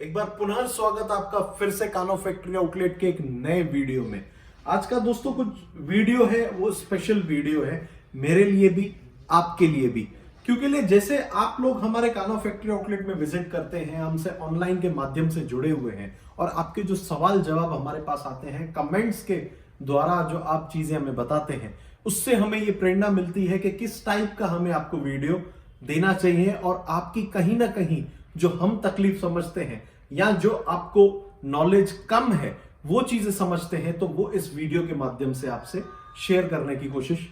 एक बार पुनः स्वागत आपका फिर से कानो फैक्ट्री आउटलेट के एक नए वीडियो में। आज का दोस्तों कुछ वीडियो है वो स्पेशल वीडियो है मेरे लिए भी आपके लिए भी, क्योंकि जैसे आप लोग हमारे कानो फैक्ट्री आउटलेट में विजिट करते हैं, हमसे ऑनलाइन के माध्यम से जुड़े हुए हैं और आपके जो सवाल जवाब हमारे पास आते हैं कमेंट्स के द्वारा, जो आप चीजें हमें बताते हैं, उससे हमें ये प्रेरणा मिलती है कि किस टाइप का हमें आपको वीडियो देना चाहिए और आपकी कहीं ना कहीं जो हम तकलीफ समझते हैं या जो आपको नॉलेज कम है वो चीजें समझते हैं, तो वो इस वीडियो के माध्यम से आपसे शेयर करने की कोशिश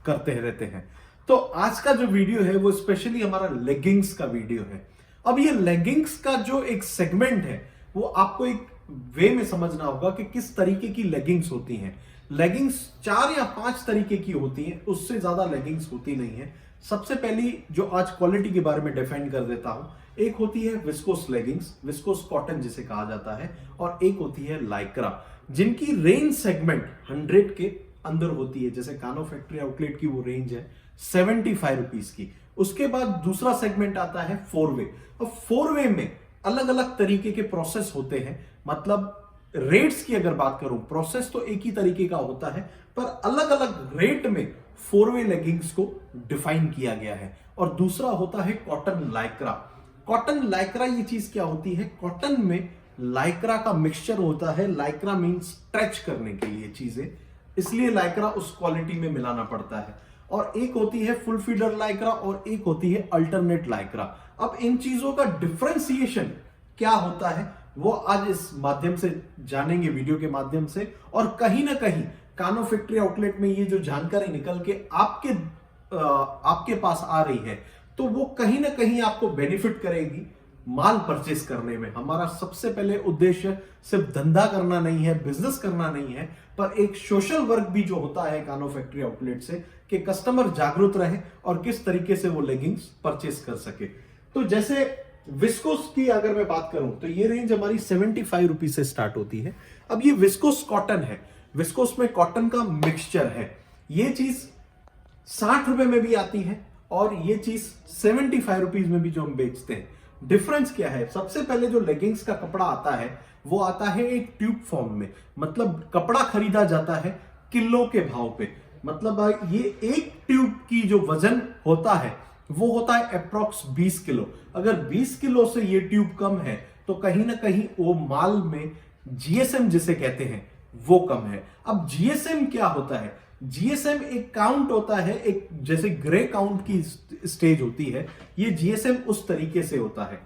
करते रहते हैं। तो आज का जो वीडियो है वो स्पेशली हमारा लेगिंग्स का वीडियो है। अब ये लेगिंग्स का जो एक सेगमेंट है वो आपको एक वे में समझना होगा कि किस तरीके की लेगिंग्स होती हैं। लेगिंग्स 4 या 5 तरीके की होती हैं, उससे ज्यादा लेगिंग्स होती नहीं है। सबसे पहली जो आज क्वालिटी के बारे में डिफाइन कर देता हूं, एक होती है विस्कोस लेगिंग्स, विस्कोस कॉटन जिसे कहा जाता है, और एक होती है लाइक्रा, जिनकी रेंज सेगमेंट 100 के अंदर होती है। जैसे कानो फैक्ट्री आउटलेट की वो रेंज है 75 रुपीज की। उसके बाद दूसरा सेगमेंट आता है 4 वे, और 4 वे में अलग अलग तरीके के प्रोसेस होते हैं। मतलब रेट्स की अगर बात करूं, प्रोसेस तो एक ही तरीके का होता है पर अलग अलग रेट में 4 वे लेगिंग्स को डिफाइन किया गया है। और दूसरा होता है कॉटन लाइक्रा। कॉटन लाइक्रा ये चीज क्या होती है? कॉटन में लाइक्रा का मिक्सचर होता है। लाइक्रा मीन स्ट्रेच करने के लिए चीजें, इसलिए लाइक्रा उस क्वालिटी में मिलाना पड़ता है। और एक होती है फुल फीडर लाइक्रा और एक होती है अल्टरनेट लाइक्रा। अब इन चीजों का डिफरेंशिएशन क्या होता है वो आज इस माध्यम से जानेंगे, वीडियो के माध्यम से। और कहीं ना कहीं कानो फैक्ट्री आउटलेट में ये जो जानकारी निकल के आपके पास आ रही है तो वो कहीं ना कहीं आपको बेनिफिट करेगी माल परचेस करने में। हमारा सबसे पहले उद्देश्य सिर्फ धंधा करना नहीं है, बिजनेस करना नहीं है, पर एक सोशल वर्क भी जो होता है कानो फैक्ट्री आउटलेट से, कि कस्टमर जागरूक रहे और किस तरीके से वो लेगिंग्स परचेस कर सके। तो जैसे विस्कोस की अगर मैं बात करूं तो ये रेंज हमारी 75 रुपीज से स्टार्ट होती है। अब ये विस्कोस कॉटन है, विस्कोस में कॉटन का मिक्सचर है। ये चीज 60 रुपए में भी आती है और ये चीज 75 रुपीज में भी जो हम बेचते हैं। डिफरेंस क्या है? सबसे पहले जो लेगिंग्स का कपड़ा आता है वो आता है एक ट्यूब फॉर्म में, मतलब कपड़ा खरीदा जाता है किलो के भाव पे। मतलब ये एक ट्यूब की जो वजन होता है वो होता है अप्रॉक्स 20 किलो। अगर 20 किलो से ये ट्यूब कम है तो कहीं ना कहीं वो माल में जीएसएम जिसे कहते हैं वो कम है। अब जीएसएम क्या होता है? जीएसएम एक काउंट होता है, एक जैसे ग्रे काउंट की स्टेज होती है। ये जीएसएम उस तरीके से होता है,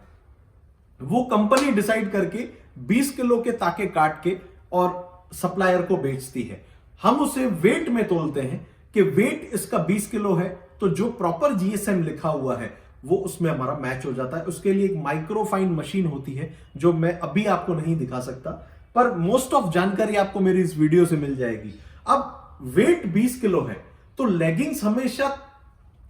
वो कंपनी डिसाइड करके 20 किलो के ताके काट के और सप्लायर को बेचती है। हम उसे वेट में तोलते हैं कि वेट इसका 20 किलो है तो जो प्रॉपर जीएसएम लिखा हुआ है वो उसमें हमारा मैच हो जाता है। उसके लिए एक माइक्रोफाइन मशीन होती है जो मैं अभी आपको नहीं दिखा सकता, पर मोस्ट ऑफ जानकारी आपको मेरी इस वीडियो से मिल जाएगी। अब वेट 20 किलो है तो लेगिंग्स हमेशा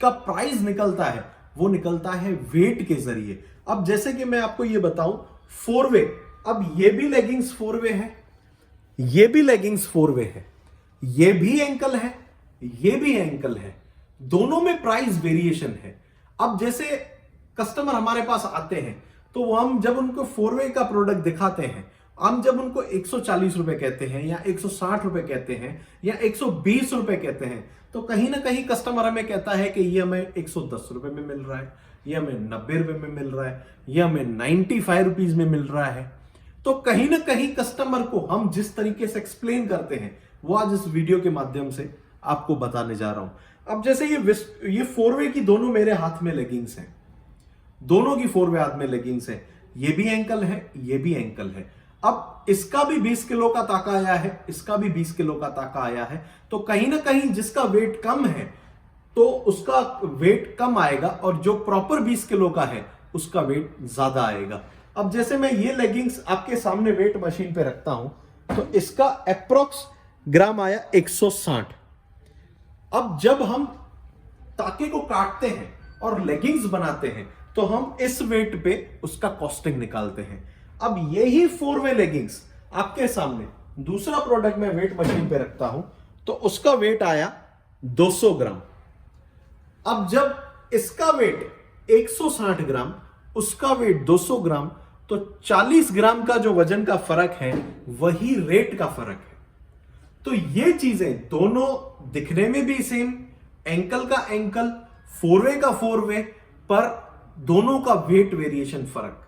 का प्राइस निकलता है वो निकलता है वेट के जरिए। अब जैसे कि मैं आपको ये बताऊं 4 वे, अब ये भी लेगिंग्स 4 वे है, ये भी लेगिंग्स 4 वे है, ये भी एंकल है, ये भी एंकल है, दोनों में प्राइस वेरिएशन है। अब जैसे कस्टमर हमारे पास आते हैं तो हम जब उनको 4 वे का प्रोडक्ट दिखाते हैं, हम जब उनको 140 रुपए कहते हैं या 160 रुपए कहते हैं या 120 रुपए कहते हैं, तो कहीं ना कहीं कस्टमर हमें कहता है कि ये हमें 110 रुपए में मिल रहा है, ये हमें 90 रुपए में मिल रहा है, ये हमें 95 रुपीज में मिल रहा है। तो कहीं ना कहीं कस्टमर को हम जिस तरीके से एक्सप्लेन करते हैं वो आज इस वीडियो के माध्यम से आपको बताने जा रहा हूं। अब जैसे ये 4 वे की दोनों मेरे हाथ में लेगिंग्स हैं, दोनों की 4 वे हाथ में लेगिंग्स है, ये भी एंकल है, ये भी एंकल है। अब इसका भी 20 किलो का ताका आया है, इसका भी 20 किलो का ताका आया है, तो कहीं ना कहीं जिसका वेट कम है तो उसका वेट कम आएगा और जो प्रॉपर 20 किलो का है उसका वेट ज्यादा आएगा। अब जैसे मैं ये लेगिंग्स आपके सामने वेट मशीन पे रखता हूं तो इसका अप्रॉक्स ग्राम आया 160। अब जब हम ताके को काटते हैं और लेगिंग्स बनाते हैं तो हम इस वेट पे उसका कॉस्टिंग निकालते हैं। अब यही 4 वे लेगिंग्स आपके सामने दूसरा प्रोडक्ट मैं वेट मशीन पे रखता हूं तो उसका वेट आया 200 ग्राम। अब जब इसका वेट 160 ग्राम, उसका वेट 200 ग्राम, तो 40 ग्राम का जो वजन का फर्क है वही रेट का फर्क है। तो ये चीजें दोनों दिखने में भी सेम, एंकल का एंकल, फोरवे का फोरवे, पर दोनों का वेट वेरिएशन फर्क।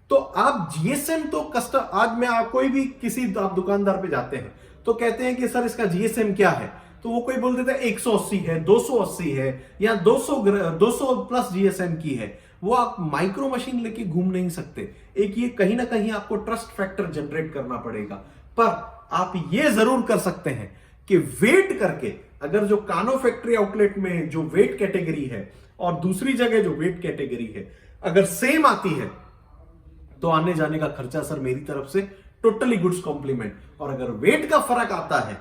तो आप जीएसएम तो आज मैं आप कोई भी किसी आप दुकानदार पे जाते हैं तो कहते हैं कि सर इसका जीएसएम क्या है, तो वो कोई बोल देता है 180 है, 280 है, या 200 प्लस जीएसएम की है। वो आप माइक्रो मशीन लेके घूम नहीं सकते। एक ये कहीं ना कहीं आपको ट्रस्ट फैक्टर जनरेट करना पड़ेगा, पर आप ये जरूर कर सकते हैं कि वेट करके, अगर जो कानो फैक्ट्री आउटलेट में जो वेट कैटेगरी है और दूसरी जगह जो वेट कैटेगरी है अगर सेम आती है तो आने जाने का खर्चा सर मेरी तरफ से टोटली गुड्स कॉम्प्लीमेंट। और अगर वेट का फर्क आता है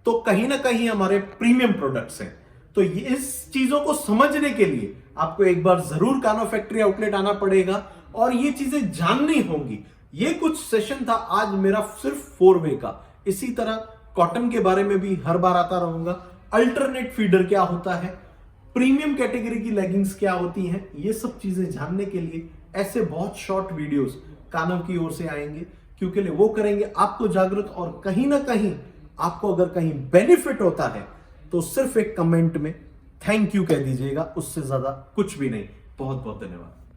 तो कहीं ना कहीं हमारे प्रीमियम प्रोडक्ट्स हैं। तो ये इस चीजों को समझने के लिए आपको एक बार जरूर कानो फैक्ट्री आउटलेट आना पड़ेगा और ये चीजें जाननी होंगी। ये कुछ सेशन था आज मेरा सिर्फ 4 वे का। इसी तरह कॉटन के बारे में भी हर बार आता रहूंगा। अल्टरनेट फीडर क्या होता है, प्रीमियम कैटेगरी की लेगिंग्स क्या होती हैं, ये सब चीजें जानने के लिए ऐसे बहुत शॉर्ट वीडियोस कानव की ओर से आएंगे, क्योंकि वो करेंगे आपको जागरूक। और कहीं ना कहीं आपको अगर कहीं बेनिफिट होता है तो सिर्फ एक कमेंट में थैंक यू कह दीजिएगा, उससे ज्यादा कुछ भी नहीं। बहुत बहुत धन्यवाद।